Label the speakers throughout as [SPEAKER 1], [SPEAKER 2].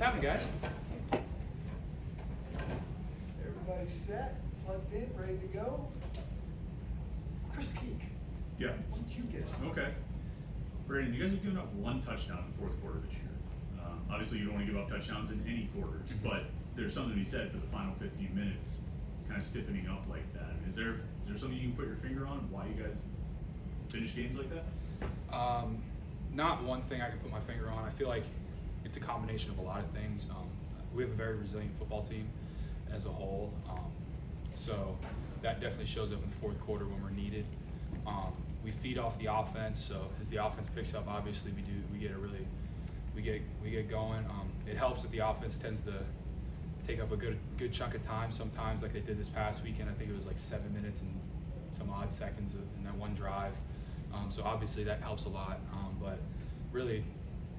[SPEAKER 1] happening, guys?
[SPEAKER 2] Everybody set, plugged in, ready to go? Chris Peak,
[SPEAKER 3] Yeah.
[SPEAKER 2] why don't you get us started?
[SPEAKER 3] Okay. Brandon, you guys have given up one touchdown in the fourth quarter this year. Obviously, you don't want to give up touchdowns in any quarters, but there's something to be said for the final 15 minutes, kind of stiffening up like that. Is there something you can put your finger on why you guys finish games like that?
[SPEAKER 1] Not one thing I can put my finger on. I feel like it's a combination of a lot of things. We have a very resilient football team as a whole, so that definitely shows up in the fourth quarter when we're needed. We feed off the offense, so as the offense picks up, obviously we get going. It helps that the offense tends to take up a good chunk of time sometimes, like they did this past weekend. I think it was like 7 minutes and some odd seconds in that one drive. So obviously that helps a lot. But really,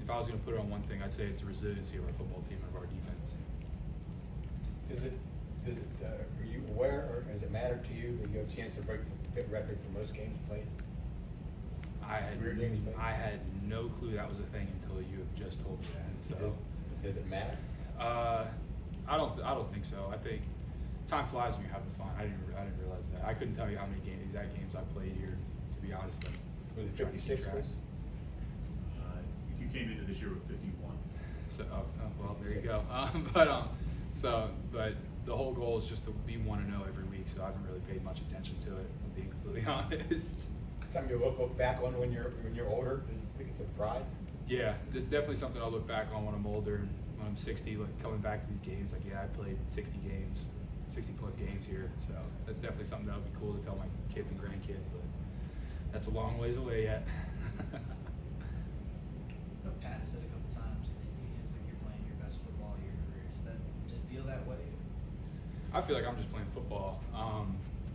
[SPEAKER 1] if I was going to put it on one thing, I'd say it's the resiliency of our football team and of our defense.
[SPEAKER 4] Are you aware, or does it matter to you that you have a chance to break the Pitt record for most games played?
[SPEAKER 1] I had no clue that was a thing until you just told me that. So
[SPEAKER 4] Does it matter?
[SPEAKER 1] I don't think so. I think time flies when you're having fun. I didn't realize that. I couldn't tell you how many exact games I played here, to be honest.
[SPEAKER 4] Was it 56, Chris?
[SPEAKER 3] You came into this year with 51.
[SPEAKER 1] So well, there you go. But the whole goal is just to be 1-0 every week. So I haven't really paid much attention to it, if I'm being completely honest.
[SPEAKER 4] Something you look back on when you're older, with pride.
[SPEAKER 1] Yeah, it's definitely something I'll look back on when I'm older, and when I'm 60, like coming back to these games. Like, yeah, I played 60 plus games here. So that's definitely something that would be cool to tell my kids and grandkids. But that's a long ways away yet.
[SPEAKER 5] Pat has said a couple times that he feels like you're playing your best football of your career. Does it feel that way?
[SPEAKER 1] I feel like I'm just playing football.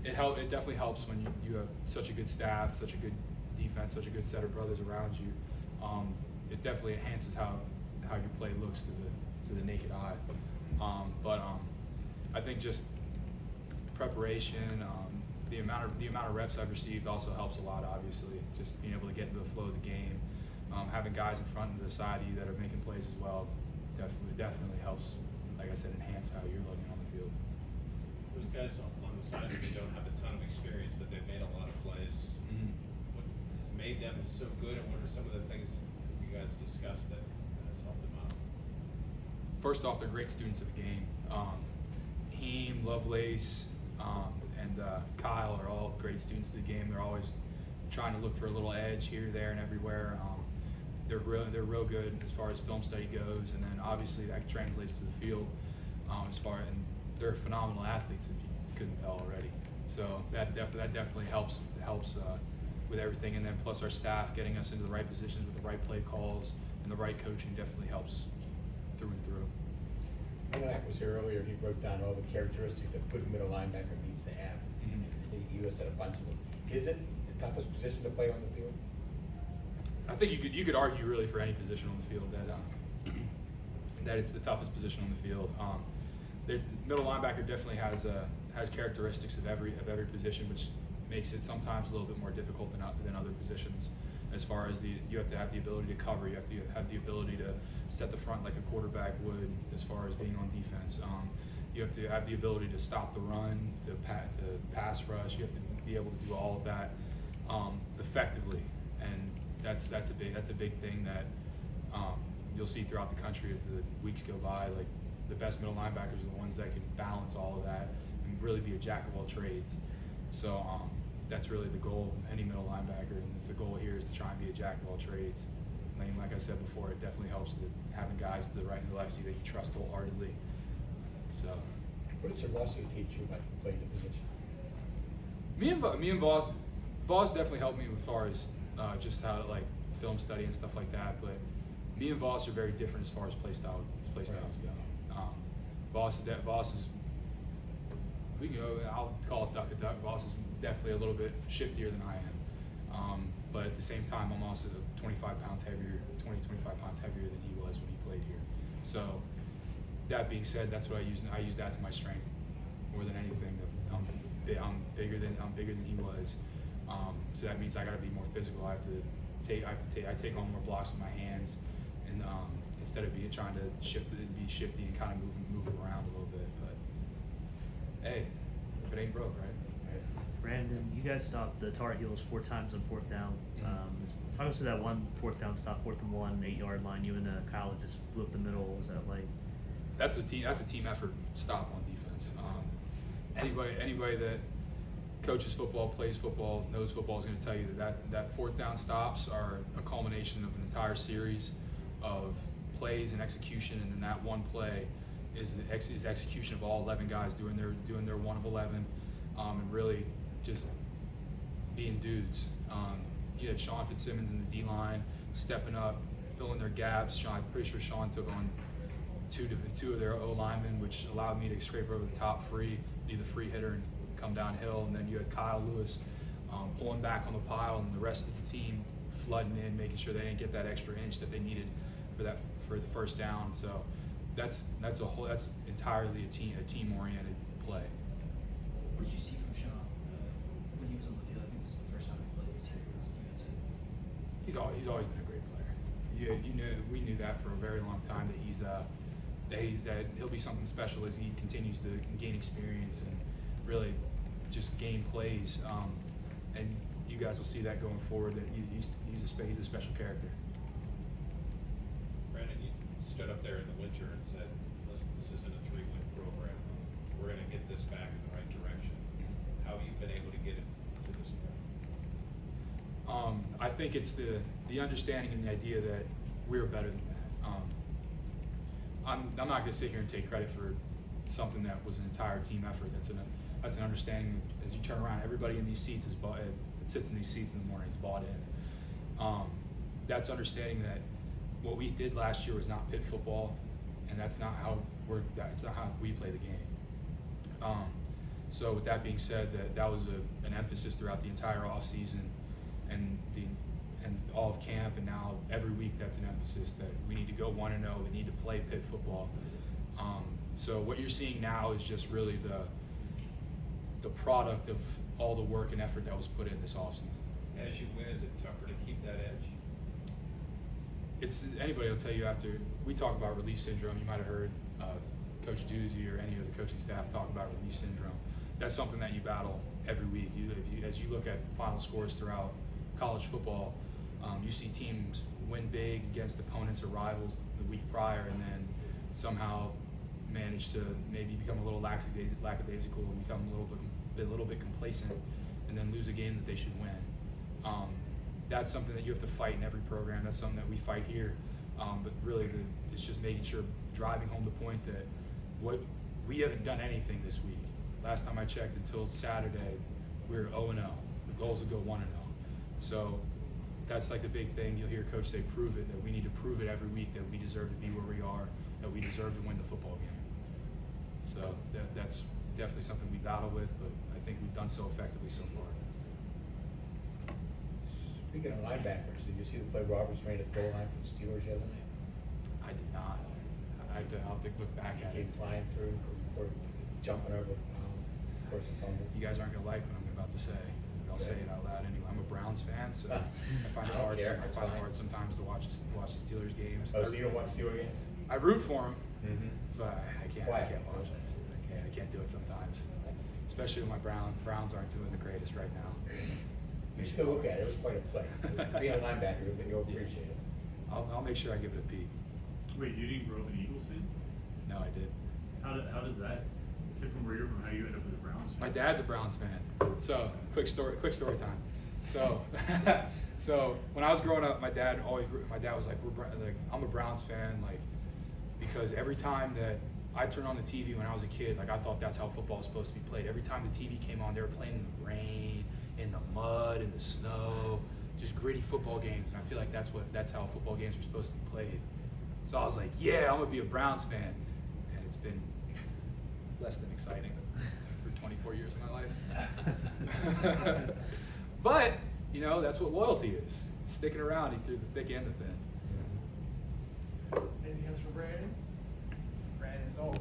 [SPEAKER 1] It definitely helps when you have such a good staff, such a good defense, such a good set of brothers around you. It definitely enhances how your play looks to the naked eye. But I think just preparation, the amount of reps I've received also helps a lot. Obviously, just being able to get into the flow of the game, having guys in front and to the side of you that are making plays as well, definitely helps. Like I said, enhance how you're looking on the field.
[SPEAKER 6] Those guys on the sides of me don't have a ton of experience, but they've made a lot of plays.
[SPEAKER 1] Mm-hmm.
[SPEAKER 6] What has made them so good, and what are some of the things you guys discussed that has helped them out?
[SPEAKER 1] First off, they're great students of the game. Heem, Lovelace, and Kyle are all great students of the game. They're always trying to look for a little edge here, there, and everywhere. They're real good as far as film study goes, and then obviously that translates to the field. And they're phenomenal athletes, if you couldn't tell already. So that definitely helps with everything, and then plus our staff getting us into the right positions with the right play calls and the right coaching definitely helps through and through.
[SPEAKER 4] Linebacker was here earlier. He broke down all the characteristics that good middle linebacker needs to have.
[SPEAKER 1] Mm-hmm.
[SPEAKER 4] And he listed a bunch of them. Is it the toughest position to play on the field?
[SPEAKER 1] I think you could argue really for any position on the field that it's the toughest position on the field. The middle linebacker definitely has characteristics of every position, which makes it sometimes a little bit more difficult than other positions. As far as you have to have the ability to cover, you have to have the ability to set the front like a quarterback would. As far as being on defense, you have to have the ability to stop the run, to pass rush. You have to be able to do all of that effectively, and that's a big thing that you'll see throughout the country as the weeks go by. Like, the best middle linebackers are the ones that can balance all of that and really be a jack of all trades. So that's really the goal of any middle linebacker, and it's the goal here is to try and be a jack of all trades. And like I said before, it definitely helps having guys to the right and the left of you that you trust wholeheartedly. So,
[SPEAKER 4] What did Cervosio teach you about playing the position?
[SPEAKER 1] Me and Voss definitely helped me as far as just how to, like, film study and stuff like that. But me and Voss are very different as far as play styles go. Voss is I'll call it duck a duck. Voss is definitely a little bit shiftier than I am. But at the same time, I'm also 25 pounds heavier than he was when he played here. So that being said, that's what I use that to my strength more than anything. I'm bigger than he was. So that means I got to be more physical. I take on more blocks with my hands, and instead of trying to be shifty and kind of move around a little bit. But hey, if it ain't broke, right?
[SPEAKER 7] Brandon, you guys stopped the Tar Heels 4 times on 4th down. Talk us through that one 4th down stop, 4th and 1, 8-yard line. You and Kyle just blew up the middle. What was that like?
[SPEAKER 1] That's a team effort stop on defense. Anybody that coaches football, plays football, knows football is going to tell you that 4th down stops are a culmination of an entire series of plays and execution, and then that one play is execution of all 11 guys doing their 1 of 11, and really just being dudes. You had Sean Fitzsimmons in the D line stepping up, filling their gaps. I'm pretty sure Sean took on two of their O linemen, which allowed me to scrape over the top free, be the free hitter, and come downhill. And then you had Kyle Lewis pulling back on the pile, and the rest of the team flooding in, making sure they didn't get that extra inch that they needed for the first down. So that's entirely a team oriented play.
[SPEAKER 5] What did you see from Sean when he was on the field? I think this is the first time he played this year against UNC.
[SPEAKER 1] He's always been a great player. We knew that for a very long time that he'll be something special as he continues to gain experience and really just gain plays. And you guys will see that going forward. That he's a special character.
[SPEAKER 6] Brandon, you stood up there in the winter and said, "Listen, this isn't a 3-win program. We're going to get this back in the right direction." How have you been able to get it to this point?
[SPEAKER 1] I think it's the understanding and the idea that we're better than that. I'm not going to sit here and take credit for something that was an entire team effort. That's an understanding. As you turn around, everybody in these seats sits in these seats in the morning is bought in. That's understanding that what we did last year was not Pitt football, and that's not how we play the game. So with that being said, that was an emphasis throughout the entire offseason and all of camp, and now every week that's an emphasis that we need to go 1-0. We need to play Pitt football. So what you're seeing now is just really the product of all the work and effort that was put in this offseason.
[SPEAKER 6] As you win, is it tougher to keep that edge?
[SPEAKER 1] Anybody will tell you after we talk about release syndrome. You might have heard Coach Doozy or any of the coaching staff talk about release syndrome. That's something that you battle every week. As you look at final scores throughout college football, you see teams win big against opponents or rivals the week prior, and then somehow manage to maybe become a little lackadaisical and become a little bit complacent, and then lose a game that they should win. That's something that you have to fight in every program. That's something that we fight here. But really, it's just making sure, driving home the point that we haven't done anything this week. Last time I checked, until Saturday, we were 0-0. The goal is to go 1-0. So that's like the big thing. You'll hear Coach say, prove it, that we need to prove it every week that we deserve to be where we are, that we deserve to win the football game. So that's definitely something we battle with, but I think we've done so effectively so far.
[SPEAKER 4] Speaking of linebackers, did you see the play Roberts made at the goal line for the Steelers the other night?
[SPEAKER 1] I did not. I'll have to look back at
[SPEAKER 4] He
[SPEAKER 1] it.
[SPEAKER 4] came flying through before jumping over forced the fumble.
[SPEAKER 1] You guys aren't going to like what I'm about to say, but I'll say it out loud anyway. I'm a Browns fan, so I find it
[SPEAKER 4] I don't
[SPEAKER 1] hard.
[SPEAKER 4] care.
[SPEAKER 1] I find it hard sometimes to watch the Steelers games.
[SPEAKER 4] Oh, so you don't watch Steelers games?
[SPEAKER 1] I root for them,
[SPEAKER 4] Mm-hmm.
[SPEAKER 1] but I can't
[SPEAKER 4] Why?
[SPEAKER 1] watch it. I can't do it sometimes, especially when my Browns aren't doing the greatest right now.
[SPEAKER 4] You should go look at it. It was quite a play. Being a linebacker, you'll appreciate it.
[SPEAKER 1] I'll make sure I give it a peek.
[SPEAKER 3] Wait, you didn't grow up an Eagles fan?
[SPEAKER 1] No, I did.
[SPEAKER 3] How does that kid from where you're from? How you end up with a Browns fan?
[SPEAKER 1] My dad's a Browns fan. So quick story time. So so when I was growing up, my dad was like, I'm a Browns fan, like, because every time that I turned on the TV when I was a kid, like, I thought that's how football was supposed to be played. Every time the TV came on, they were playing in the rain, in the mud, in the snow, just gritty football games. And I feel like that's how football games are supposed to be played. So I was like, yeah, I'm gonna be a Browns fan. And it's been less than exciting for 24 years of my life. But, that's what loyalty is. Sticking around through the thick and the thin.
[SPEAKER 2] Anything else for Brandon? Brandon is always